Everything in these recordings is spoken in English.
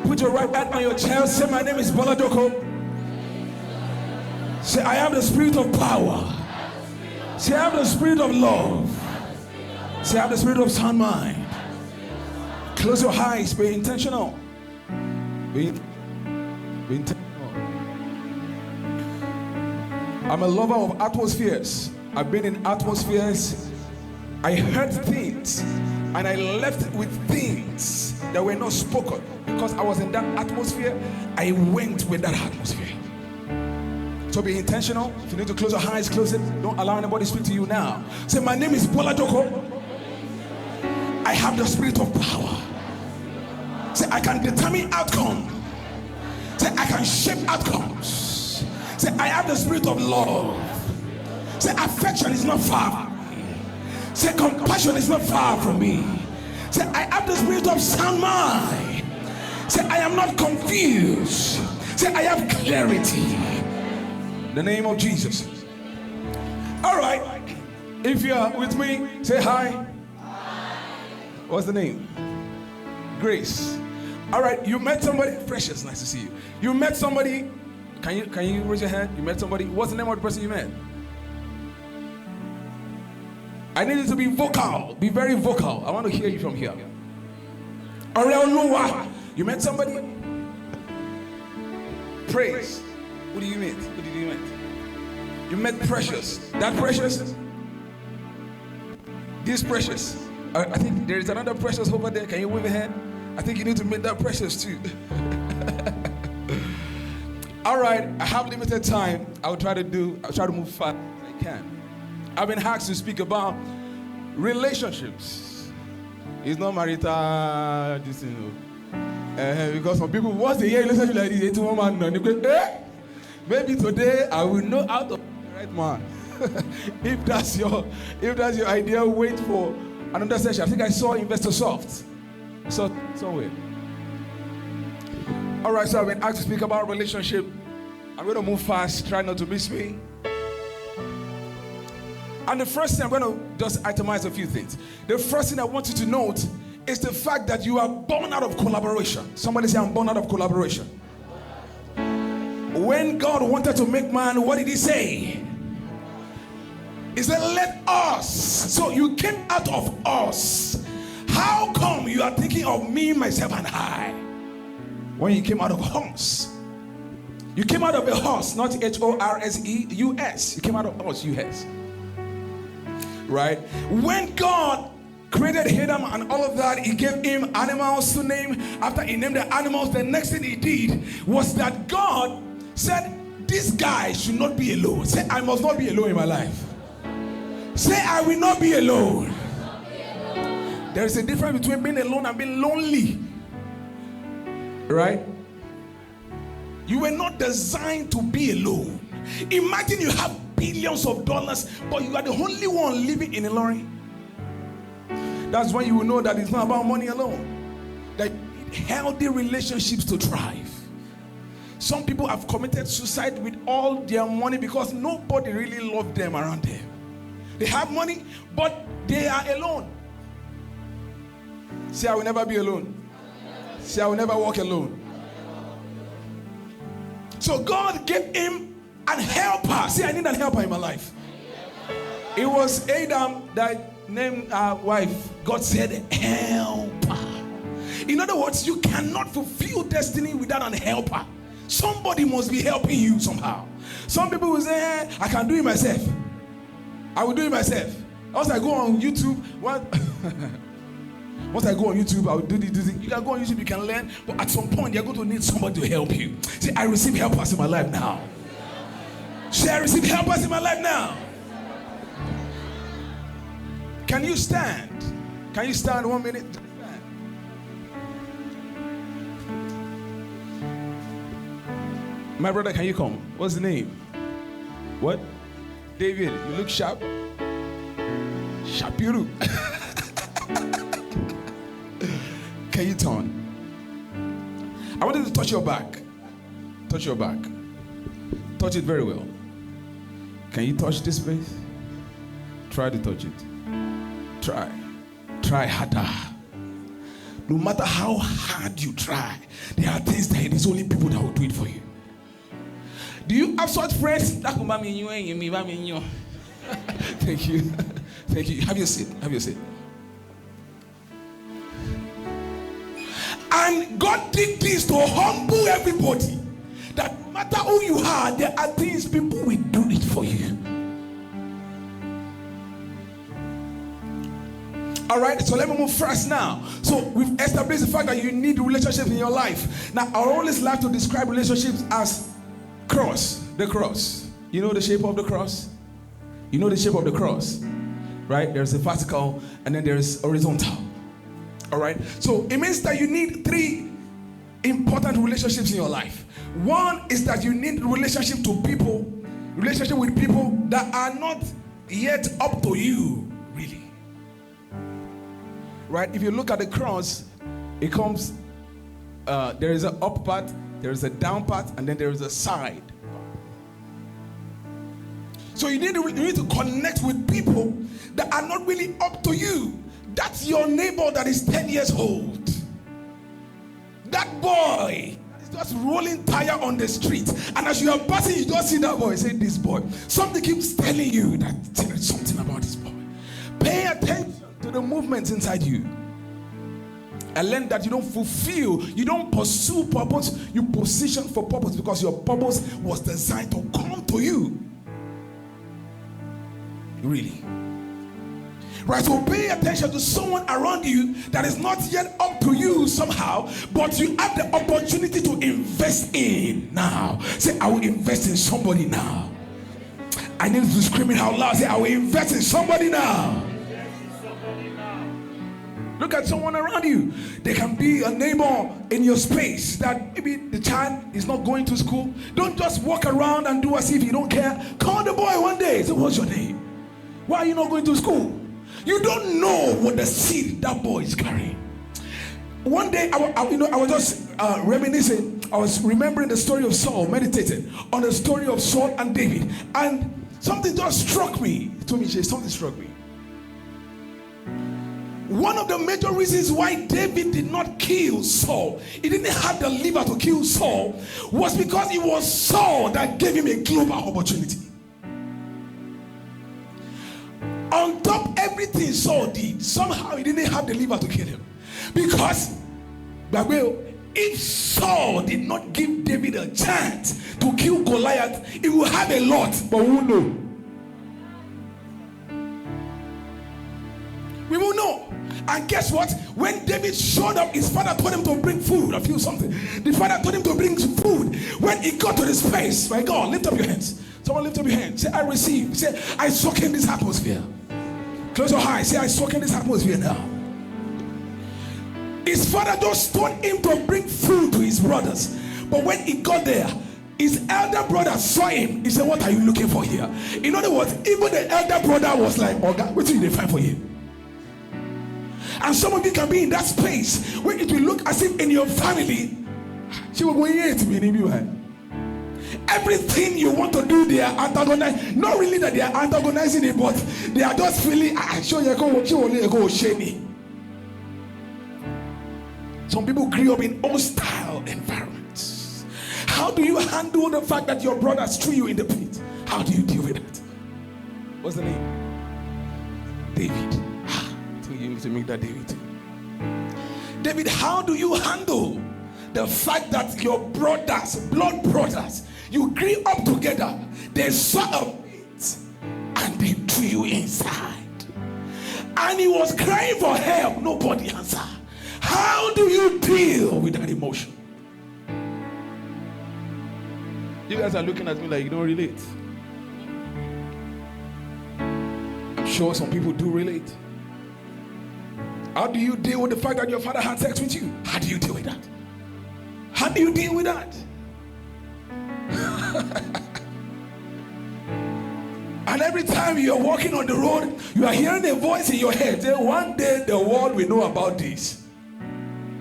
Put your right hand on your chest. Say, my name is Bolajoko. Say, I have the spirit of power. Say, I have the spirit of love. Say, I have the spirit of sound mind. Close your eyes. Be intentional. Be intentional. I'm a lover of atmospheres. I've been in atmospheres. I heard things and I left with things that were not spoken. Because I was in that atmosphere, I went with that atmosphere. So be intentional. If you need to close your eyes, close it. Don't allow anybody to speak to you now. Say, my name is Bolajoko. I have the spirit of power. Say, I can determine outcome. Say, I can shape outcomes. Say, I have the spirit of love. Say, affection is not far from me. Say, compassion is not far from me. Say, I have the spirit of sound mind. Say, I am not confused. Say, I have clarity. In the name of Jesus. All right. If you are with me, say hi. What's the name? Grace. All right. You met somebody. Precious. Nice to see you. You met somebody. Can you raise your hand? You met somebody. What's the name of the person you met? I need you to be vocal. Be very vocal. I want to hear you from here. Around Noah. You met somebody? Praise. Who do you meet? Who did you meet? You met Precious. That Precious? This Precious. I think there is another Precious over there. Can you wave a hand? I think you need to meet that Precious too. All right. I have limited time. I'll try to move fast as I can. I've been asked to speak about relationships. It's not marital, this, you know. Because some people, once they hear relationship like this, 81 man, they go, maybe today I will know how to be the right man. If that's your idea, wait for another session. I think I saw Investor Soft. So somewhere. All right, so I've been asked to speak about relationship. I'm going to move fast. Try not to miss me. And the first thing, I'm going to just itemize a few things. The first thing I want you to note is the fact that you are born out of collaboration. Somebody say, I'm born out of collaboration. When God wanted to make man, what did he say? He said, let us. So you came out of us. How come you are thinking of me, myself, and I? When you came out of us. You came out of a horse, not H-O-R-S-E, U-S. You came out of us, U-S. Right? When God created Adam and all of that, he gave him animals to name. After he named the animals, the next thing he did was that God said, this guy should not be alone. Say, I must not be alone in my life. Say, I will not be alone. There is a difference between being alone and being lonely. Right? You were not designed to be alone. Imagine you have billions of dollars, but you are the only one living in a lorry. That's when you will know that it's not about money alone. That you need healthy relationships to thrive. Some people have committed suicide with all their money because nobody really loved them around them. They have money, but they are alone. Say, I will never be alone. Say, I will never walk alone. So God gave him an helper. Say, I need an helper in my life. It was Adam that named our wife. God said, helper. In other words, you cannot fulfill destiny without an helper. Somebody must be helping you somehow. Some people will say, I can do it myself. I will do it myself. Once I go on YouTube, once I go on YouTube, I will do this. You can go on YouTube, you can learn, but at some point, you're going to need somebody to help you. Say, I receive helpers in my life now. Say, I receive helpers in my life now. Can you stand? Can you stand 1 minute? My brother, can you come? What's the name? What? David, you look sharp. Shapiru. Can you turn? I want you to touch your back. Touch your back. Touch it very well. Can you touch this place? Try to touch it. Try. Try harder. no matter how hard you try, there are things that it is only people that will do it for you. Do you have such friends? Thank you. Thank you. Have your seat. Have your seat. And God did this to humble everybody. That no matter who you are, there are things people will do it for you. All right, so let me move first now. So we've established the fact that you need relationships in your life. Now, I always like to describe relationships as cross, the cross. You know the shape of the cross? You know the shape of the cross, right? There's a vertical and then there's horizontal. All right, so it means that you need three important relationships in your life. One is that you need relationship with people that are not yet up to you, really. Right? If you look at the cross, it comes, there is an up part, there is a down part, and then there is a side. So you need to connect with people that are not really up to you. That's your neighbor that is 10 years old. That boy that is just rolling tire on the street. And as you are passing, you just see that boy. Say, this boy. Something keeps telling you that there is something about this boy. Pay attention to the movements inside you. And learn that you don't fulfill, you don't pursue purpose, you position for purpose because your purpose was designed to come to you. Really. Right, so pay attention to someone around you that is not yet up to you somehow, but you have the opportunity to invest in now. Say, I will invest in somebody now. I need to scream it out loud. Say, I will invest in somebody now. Look at someone around you. They can be a neighbor in your space that maybe the child is not going to school. Don't just walk around and do as if you don't care. Call the boy one day. Say, what's your name? Why are you not going to school? You don't know what the seed that boy is carrying. One day, I was just reminiscing. I was remembering the story of Saul, meditating on the story of Saul and David. And something just struck me. He told me, something struck me. One of the major reasons why David did not kill Saul, he didn't have the liver to kill Saul, was because it was Saul that gave him a global opportunity. On top everything Saul did, somehow he didn't have the liver to kill him. Because if Saul did not give David a chance to kill Goliath, he will have a lot, but we will know. We will know. And guess what? When David showed up, his father told him to bring food. I feel something. The father told him to bring some food. When he got to this place, my God, lift up your hands. Someone lift up your hands. Say, I receive. Say, I soak in this atmosphere. Close your eyes. Say, I soak in this atmosphere now. His father just told him to bring food to his brothers. But when he got there, his elder brother saw him. He said, what are you looking for here? In other words, even the elder brother was like, oh God, what did they find for you? And some of you can be in that space where it will look as if in your family, she will go here to be in everything you want to do, they are antagonizing. Not really that they are antagonizing it, but they are just feeling, some people grew up in hostile environments. How do you handle the fact that your brothers threw you in the pit? How do you deal with it? What's the name? David. You need to make that David. David, how do you handle the fact that your brothers, blood brothers, you grew up together, they saw a pit and they threw you inside, and he was crying for help, nobody answered? How do you deal with that emotion? You guys are looking at me like you don't relate. I'm sure some people do relate. How do you deal with the fact that your father had sex with you? How do you deal with that? How do you deal with that? And every time you are walking on the road, you are hearing a voice in your head. Say, one day the world will know about this.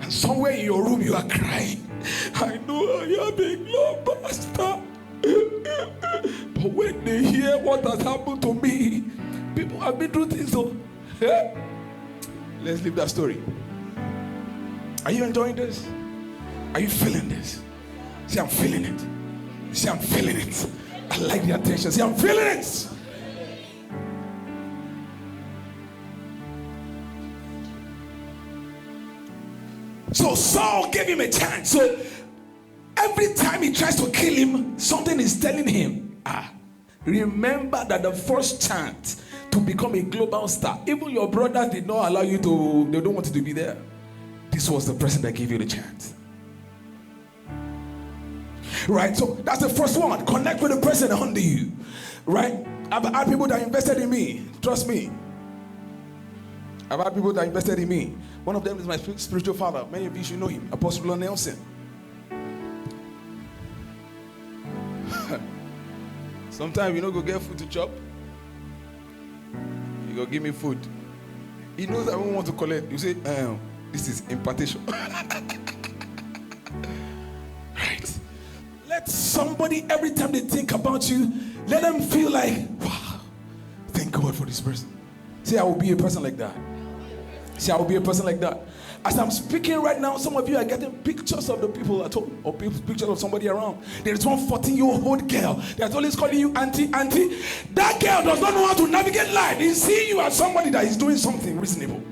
And somewhere in your room you are crying. I know I am a global pastor. But when they hear what has happened to me, people have been through things. So, let's leave that story. Are you enjoying this? Are you feeling this? See, I'm feeling it. See, I'm feeling it. I like the attention. See, I'm feeling it. So Saul gave him a chance. So every time he tries to kill him, something is telling him, remember that the first chance to become a global star, even your brothers did not allow you to, they don't want you to be there. This was the person that gave you the chance. Right? So that's the first one. Connect with the person under you. Right? I've had people that invested in me. Trust me. I've had people that invested in me. One of them is my spiritual father. Many of you should know him. Apostle Nelson. Sometimes you know go get food to chop. You go give me food. He knows I don't want to collect. You say, this is impartation. Right. Let somebody, every time they think about you, let them feel like, wow, thank God for this person. Say, I will be a person like that. Say, I will be a person like that. As I'm speaking right now, some of you are getting pictures of the people at home, or pictures of somebody around. There is one 14-year-old girl that's always calling you auntie, auntie. That girl does not know how to navigate life. They see you as somebody that is doing something reasonable,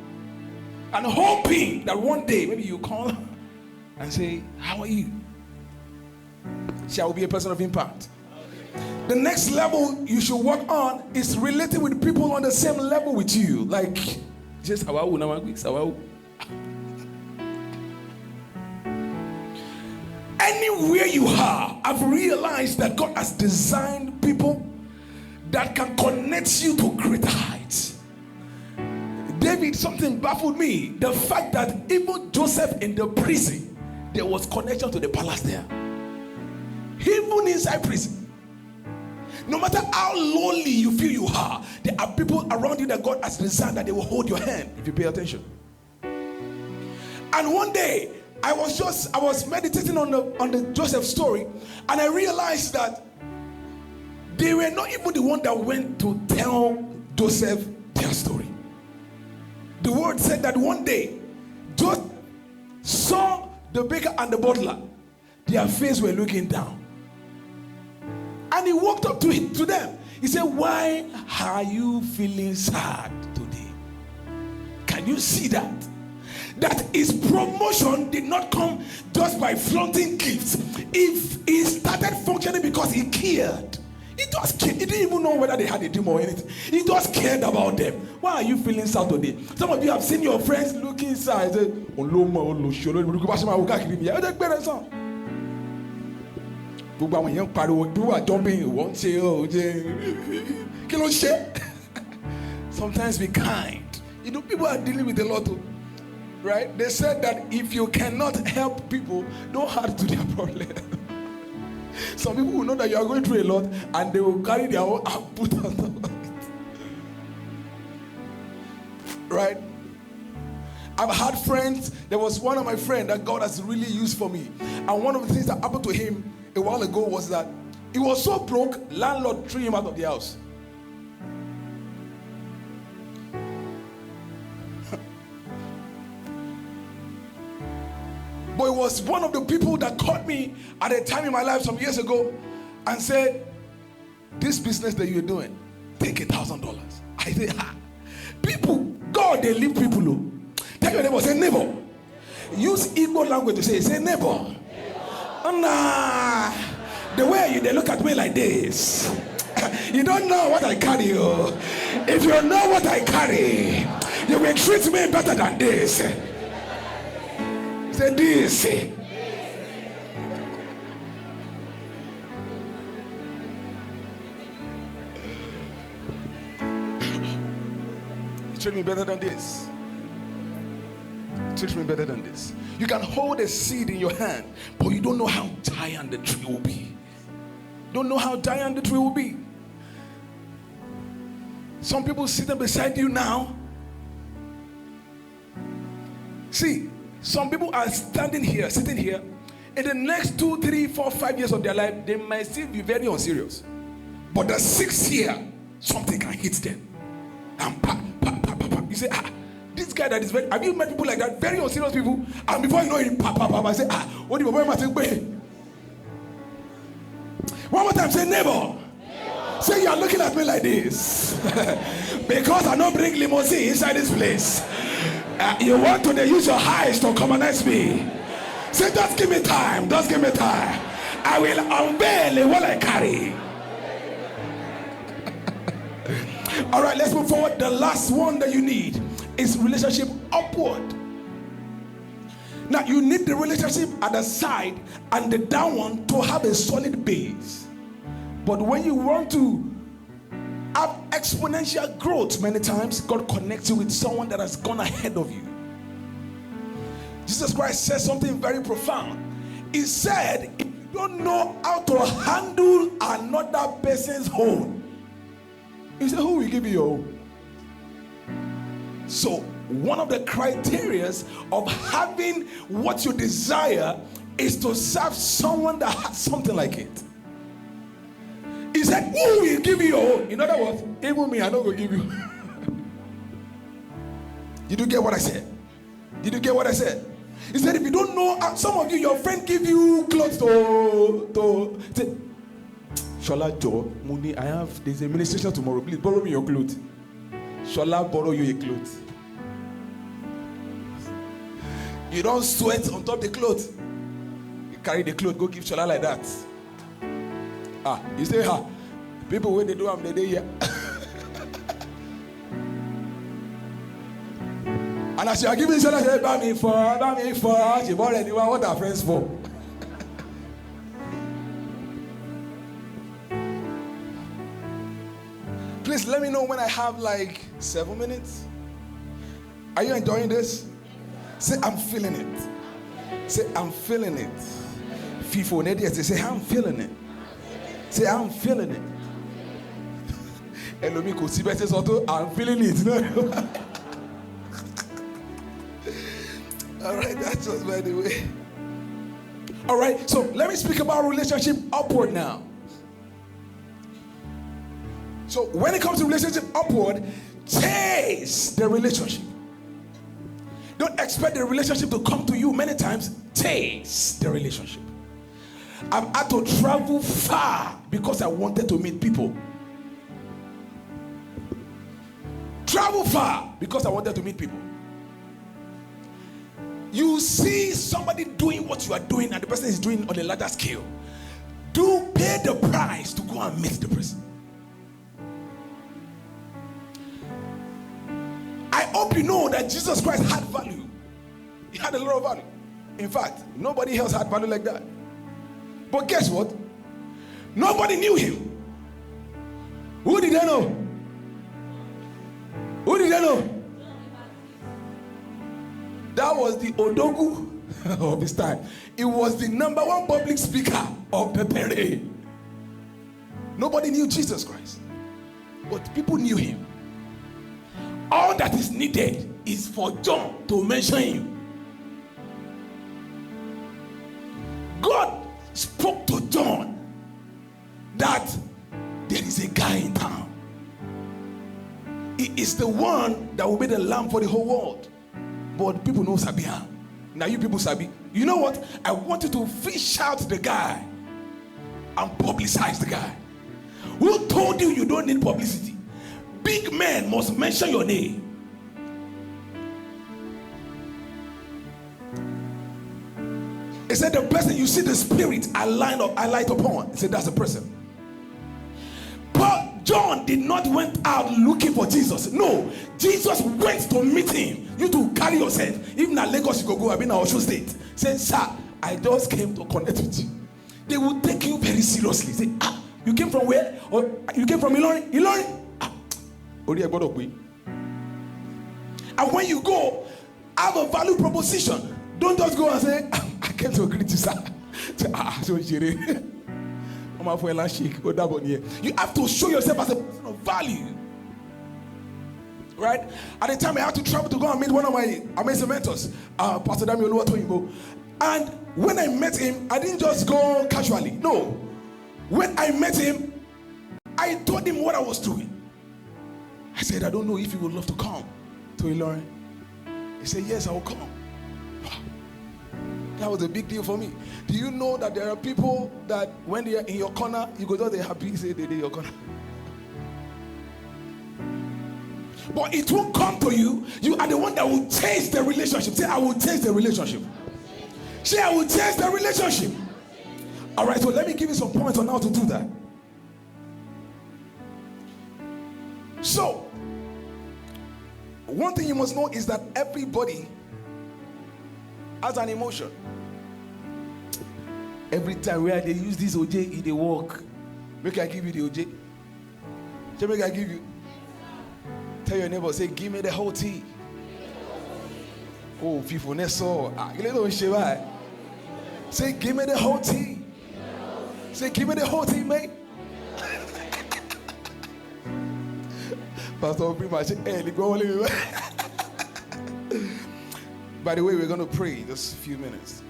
and hoping that one day maybe you call and say, how are you? Shall be a person of impact. The next level you should work on is relating with people on the same level with you. Like, just anywhere you are, I've realized that God has designed people that can connect you to greater heights. David, something baffled me. The fact that even Joseph in the prison, there was connection to the palace there. Even inside prison. No matter how lonely you feel you are, there are people around you that God has designed that they will hold your hand if you pay attention. And one day, I was meditating on the Joseph story, and I realized that they were not even the one that went to tell Joseph their story. The word said that one day, Joseph saw the baker and the butler. Their faces were looking down. And he walked up to them. He said, why are you feeling sad today? Can you see that? That his promotion did not come just by flaunting gifts. If he started functioning because he cared. He just cared. He didn't even know whether they had a dream or anything. He just cared about them. Why are you feeling sad today? Some of you have seen your friends looking sad. Say, sometimes be kind. You know, people are dealing with a lot of, right? They said that if you cannot help people, don't add to their problem. Some people will know that you are going through a lot, and they will carry their own output on top of it. Right? I've had friends. There was one of my friends that God has really used for me, and one of the things that happened to him a while ago was that he was so broke, landlord threw him out of the house. But it was one of the people that caught me at a time in my life some years ago and said, this business that you're doing, take $1,000. I said, people, God, they leave people. Tell your neighbor, say neighbor. Use Igbo language to say neighbor. Nah, the way they look at me like this, you don't know what I carry. If you know what I carry, you will treat me better than this. Say this. Treat me better than this. Treat me better than this. You can hold a seed in your hand, but you don't know how giant the tree will be. Don't know how giant the tree will be. Some people sitting beside you now. See, some people are standing here, sitting here. In the next 2, 3, 4, 5 years of their life, they might still be very unserious. But the 6th year, something can hit them. And you say, this guy that is very, have you met people like that? Very unserious people. And before you know it, I say, what do you want to say? One more time, say neighbor. Say you are looking at me like this. Because I don't bring limousine inside this place. You want to use your eyes to commonize me. Say, just give me time. Just give me time. I will unveil what I carry. All right, let's move forward. The last one that you need is relationship upward. Now, you need the relationship at the side and the down one to have a solid base. But when you want to have exponential growth, many times God connects you with someone that has gone ahead of you. Jesus Christ said something very profound. He said, if you don't know how to handle another person's home, he said, who will give you your home? So one of the criteria of having what you desire is to serve someone that has something like it. He said, who will give you your own? In other words, even me, I don't go give you. Did you get what I said? Did you get what I said? He said, if you don't know, some of you, your friend give you clothes to say, Shola Joe, Muni, there's a ministration tomorrow. Please borrow me your clothes. Shola borrow you a clothes. You don't sweat on top the clothes. You carry the clothes, go give Shola like that. You say, people when they do them, they here. And as you are giving Shola, say, buy me for, she bought anyone, what are friends for? Please let me know when I have like 7 minutes. Are you enjoying this? Say, I'm feeling it. Say, I'm feeling it. FIFO, say, I'm feeling it. Say, I'm feeling it. I'm feeling it. All right, that's just by the way. All right, so let me speak about relationship upward now. So when it comes to relationship upward, chase the relationship. Don't expect the relationship to come to you many times. Chase the relationship. I've had to travel far because I wanted to meet people. Travel far because I wanted to meet people. You see somebody doing what you are doing and the person is doing on a larger scale. Do pay the price to go and meet the person. I hope you know that Jesus Christ had value. He had a lot of value. In fact, nobody else had value like that. But guess what? Nobody knew him. Who did they know? Who did they know? That was the Odogu of his time. It was the number one public speaker of the day. Nobody knew Jesus Christ. But people knew him. All that is needed is for John to mention him. God spoke to John that there is a guy in town. He is the one that will be the lamb for the whole world. But people know Sabia. Now you people Sabi. You know what? I want you to fish out the guy and publicize the guy. Who told you you don't need publicity? Big men must mention your name. He said the person you see the spirit I light upon. He said that's the person. But John did not went out looking for Jesus. No, Jesus went to meet him. You to carry yourself. Even at Lagos you go, I've been in Osun State. Say, sir, I just came to connect with you. They will take you very seriously. Say, you came from where? Or you came from Ilorin? Ilorin? And when you go, have a value proposition. Don't just go and say, I came to greet you, sir. You have to show yourself as a person of value. Right? At the time I had to travel to go and meet one of my amazing mentors, Pastor Dami Oluwatoyinbo. And when I met him, I didn't just go casually. No. When I met him, I told him what I was doing. I said, I don't know if you would love to come to Ilorin. He said, yes, I will come. That was a big deal for me. Do you know that there are people that when they are in your corner, you go, they're happy, say they're in your corner. But it won't come to you. You are the one that will change the relationship. Say, I will change the relationship. Say, I will change the relationship. All right, so let me give you some points on how to do that. So, one thing you must know is that everybody has an emotion. Every time where they use this OJ in the walk, make I give you the OJ. Say, make I give you. Tell your neighbor, say, give me the whole tea. Oh, people, never saw. Say, give me the whole tea. Say, give me the whole tea, mate. Pastor, pretty much. By the way, we're going to pray just a few minutes.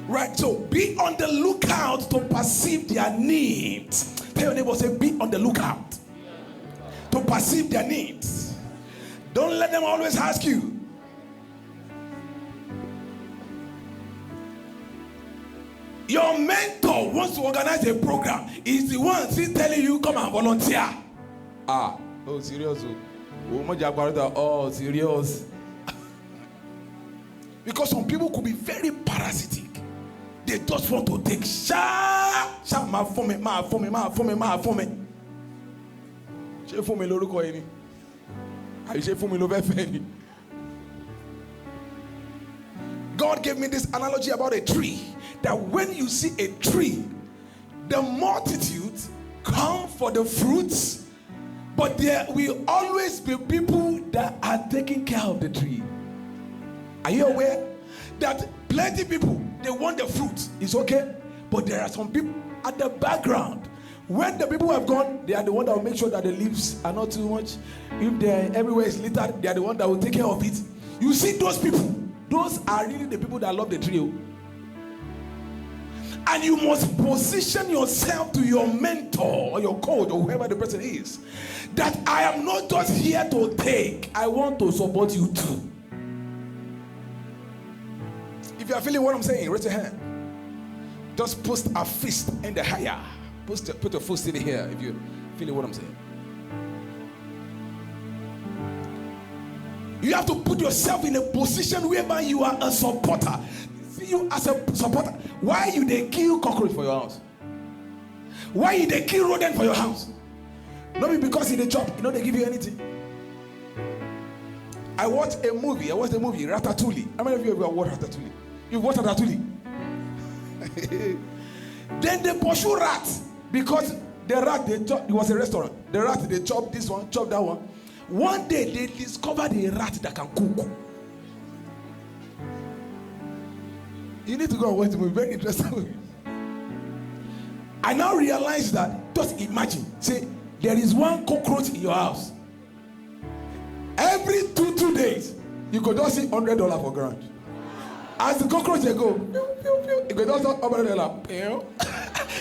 Right, so be on the lookout to perceive their needs. Tell your neighbor, say, be on the lookout to perceive their needs. Don't let them always ask you. Your mentor wants to organize a program. He's the one still telling you, come and volunteer. Oh, serious. Oh, serious. Because some people could be very parasitic. They just want to take ma for me. Ṣé fún mi lórúkọ yìí ni? Àìṣe fún mi ló fẹ́ fẹ́ ni. God gave me this analogy about a tree. That when you see a tree, the multitude come for the fruits, but there will always be people that are taking care of the tree. Are you aware that plenty people, they want the fruit? It's okay, but there are some people at the background. When the people have gone, they are the one that will make sure that the leaves are not too much. If they're everywhere is littered, they are the one that will take care of it. You see those people, those are really the people that love the tree. And you must position yourself to your mentor or your coach or whoever the person is, that I am not just here to take, I want to support you too. If you are feeling what I'm saying, raise your hand. Just post a fist in the higher. Put your fist in here if you're feeling what I'm saying. You have to put yourself in a position whereby you are a supporter. See you as a supporter. Why you they kill cockroach for your house? Why you they kill rodent for your house? Not because in the chop, they give you anything. I watched the movie, Ratatouille. How many of you have watched Ratatouille? You've watched Ratatouille? Then they pursue rats because the rat, it was a restaurant. The rat, they chop this one, chop that one. One day they discovered a rat that can cook. You need to go and watch the movie. Very interesting movie. I now realize that, just imagine, say, there is one cockroach in your house. Every two days, you could just see $100 for ground. As the cockroach they go, pew, pew, pew, you could just see $100. Pew.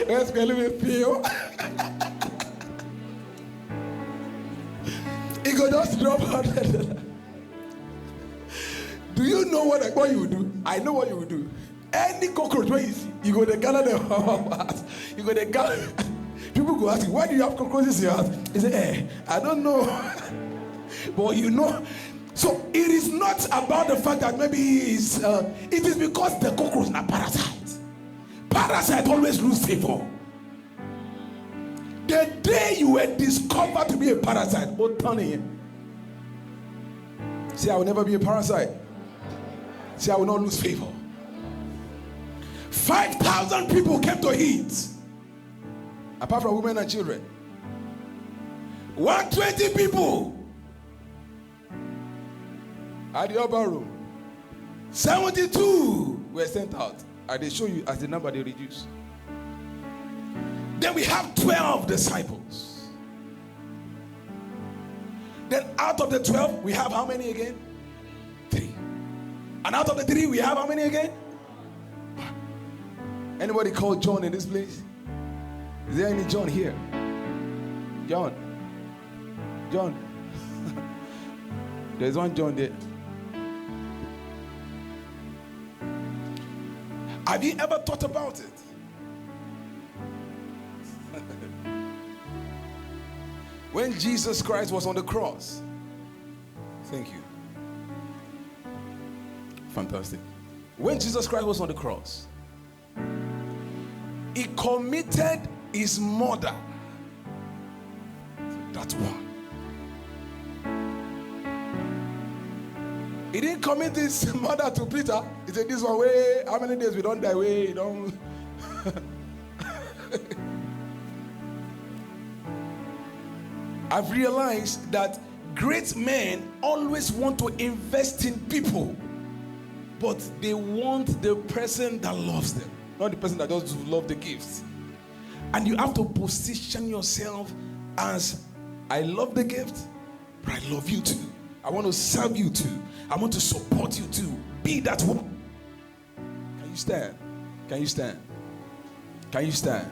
Let's go a little bit, pew. You could just drop $100. Do you know what you would do? I know what you would do. Any cockroach where you see, you go to gather them. You go to gather. People go ask you, why do you have cockroaches in your house? He say, I don't know. But you know. So it is not about the fact that maybe it is because the cockroach is a parasite. Parasite always lose favor. The day you were discovered to be a parasite, oh Tony. See, I will never be a parasite. See, I will not lose favor. 5,000 people came to eat, apart from women and children. 120 people at the upper room. 72 were sent out. And they show you as the number they reduce. Then we have 12 disciples. Then out of the 12, we have how many again? 3. And out of the 3, we have how many again? Anybody called John in this place? Is there any John here? John. There's one John there. Have you ever thought about it? When Jesus Christ was on the cross. Thank you. Fantastic. When Jesus Christ was on the cross, he committed his mother. That's one. He didn't commit his mother to Peter. He said, this one way, how many days we don't die? Way, you don't. I've realized that great men always want to invest in people, but they want the person that loves them, not the person that just loves the gifts. And you have to position yourself as, I love the gift, but I love you too. I want to serve you too. I want to support you too. Be that one. Can you stand? Can you stand? Can you stand?